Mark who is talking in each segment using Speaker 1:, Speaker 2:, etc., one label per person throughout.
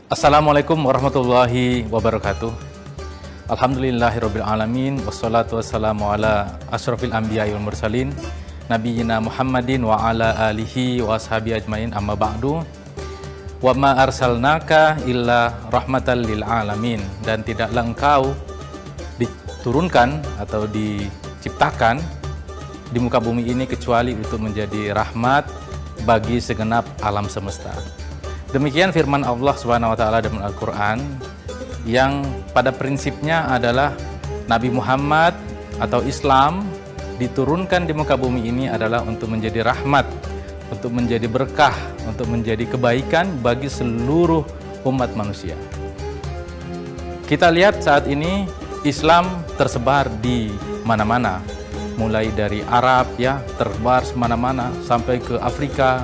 Speaker 1: Assalamualaikum warahmatullahi wabarakatuh. Alhamdulillahirabbil alamin wassalatu wassalamu ala asyrafil anbiya'i wal mursalin nabiyina Muhammadin wa ala alihi wa ashabihi ajmain, amma ba'du. Wa ma arsalnaka illa rahmatan lil alamin, dan tidaklah engkau diturunkan atau diciptakan di muka bumi ini kecuali untuk menjadi rahmat bagi segenap alam semesta. Demikian firman Allah Subhanahu wa taala dalam Al-Qur'an, yang pada prinsipnya adalah Nabi Muhammad atau Islam diturunkan di muka bumi ini adalah untuk menjadi rahmat, untuk menjadi berkah, untuk menjadi kebaikan bagi seluruh umat manusia. Kita lihat saat ini Islam tersebar di mana-mana, mulai dari Arab ya, tersebar semana-mana sampai ke Afrika,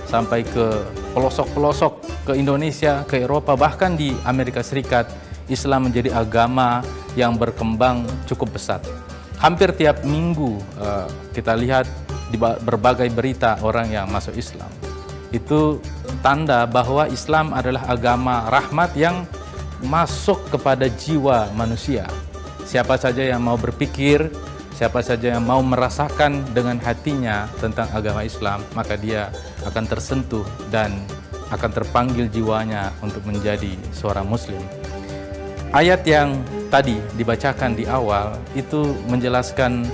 Speaker 1: sampai ke pelosok-pelosok, ke Indonesia, ke Eropa, bahkan di Amerika Serikat. Islam menjadi agama yang berkembang cukup pesat. Hampir tiap minggu kita lihat di berbagai berita orang yang masuk Islam. Itu tanda bahwa Islam adalah agama rahmat yang masuk kepada jiwa manusia. Siapa saja yang mau berpikir, siapa saja yang mau merasakan dengan hatinya tentang agama Islam, maka dia akan tersentuh dan akan terpanggil jiwanya untuk menjadi seorang muslim. Ayat yang tadi dibacakan di awal itu menjelaskan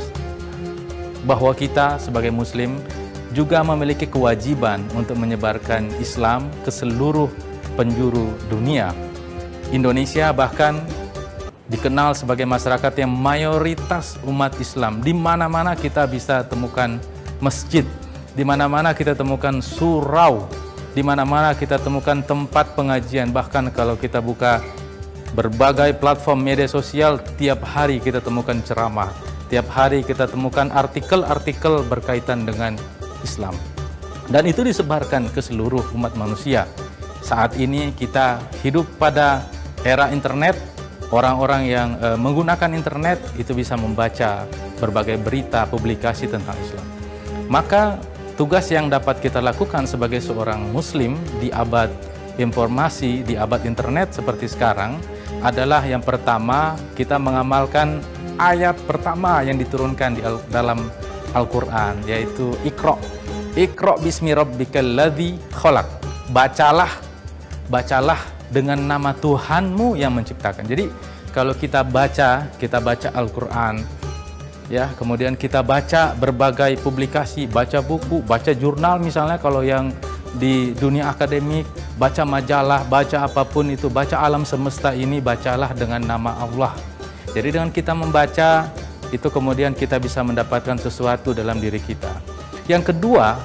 Speaker 1: bahwa kita sebagai muslim juga memiliki kewajiban untuk menyebarkan Islam ke seluruh penjuru dunia. Indonesia bahkan dikenal sebagai masyarakat yang mayoritas umat Islam. Di mana-mana kita bisa temukan masjid, di mana-mana kita temukan surau, di mana-mana kita temukan tempat pengajian. Bahkan kalau kita buka berbagai platform media sosial, tiap hari kita temukan ceramah, tiap hari kita temukan artikel-artikel berkaitan dengan Islam. Dan itu disebarkan ke seluruh umat manusia. Saat ini kita hidup pada era internet. Orang-orang yang menggunakan internet itu bisa membaca berbagai berita, publikasi tentang Islam. Maka tugas yang dapat kita lakukan sebagai seorang muslim di abad informasi, di abad internet seperti sekarang adalah yang pertama, kita mengamalkan ayat pertama yang diturunkan di dalam Al-Quran, yaitu Iqra. Iqra bismi rabbikal ladzi khalaq. Bacalah dengan nama Tuhanmu yang menciptakan. Jadi kalau kita baca Al-Quran, ya, kemudian kita baca berbagai publikasi, baca buku, baca jurnal misalnya kalau yang di dunia akademik, baca majalah, baca apapun itu, baca alam semesta ini, bacalah dengan nama Allah. Jadi dengan kita membaca itu kemudian kita bisa mendapatkan sesuatu dalam diri kita. Yang kedua,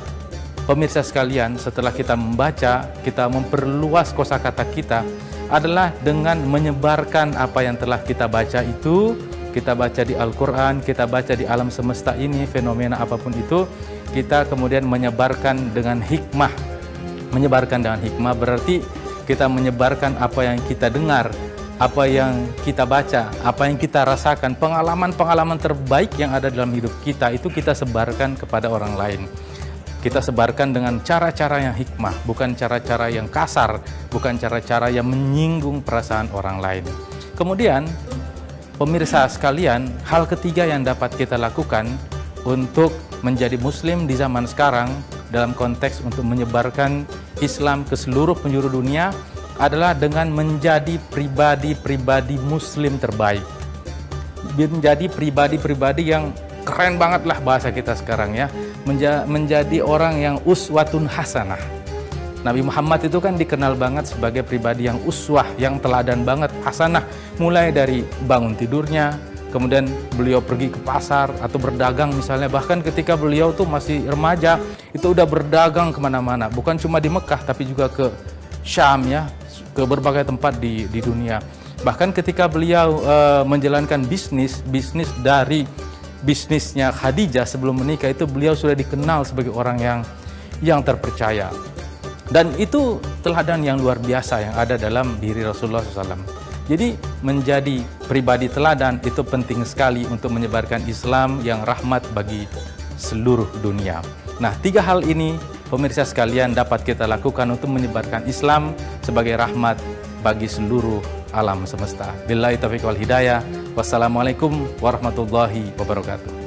Speaker 1: pemirsa sekalian, setelah kita membaca, kita memperluas kosakata kita adalah dengan menyebarkan apa yang telah kita baca itu. Kita baca di Al-Quran, kita baca di alam semesta ini, fenomena apapun itu, kita kemudian menyebarkan dengan hikmah. Menyebarkan dengan hikmah berarti kita menyebarkan apa yang kita dengar, apa yang kita baca, apa yang kita rasakan, pengalaman-pengalaman terbaik yang ada dalam hidup kita, itu kita sebarkan kepada orang lain. Kita sebarkan dengan cara-cara yang hikmah, bukan cara-cara yang kasar, bukan cara-cara yang menyinggung perasaan orang lain. Kemudian, pemirsa sekalian, hal ketiga yang dapat kita lakukan untuk menjadi muslim di zaman sekarang dalam konteks untuk menyebarkan Islam ke seluruh penjuru dunia adalah dengan menjadi pribadi-pribadi muslim terbaik. Menjadi pribadi-pribadi yang keren banget lah bahasa kita sekarang ya. Menjadi orang yang uswatun hasanah. Nabi Muhammad itu kan dikenal banget sebagai pribadi yang uswah, yang teladan banget, hasanah. Mulai dari bangun tidurnya, kemudian beliau pergi ke pasar atau berdagang misalnya. Bahkan ketika beliau tuh masih remaja, itu udah berdagang kemana-mana. Bukan cuma di Mekah, tapi juga ke Syam ya, ke berbagai tempat di dunia. Bahkan ketika beliau menjalankan bisnis dari bisnisnya Khadijah sebelum menikah, itu beliau sudah dikenal sebagai orang yang terpercaya. Dan itu teladan yang luar biasa yang ada dalam diri Rasulullah SAW. Jadi menjadi pribadi teladan itu penting sekali untuk menyebarkan Islam yang rahmat bagi seluruh dunia. Nah, tiga hal ini pemirsa sekalian dapat kita lakukan untuk menyebarkan Islam sebagai rahmat bagi seluruh alam semesta. Billahi taufiq wal hidayah. Wassalamualaikum warahmatullahi wabarakatuh.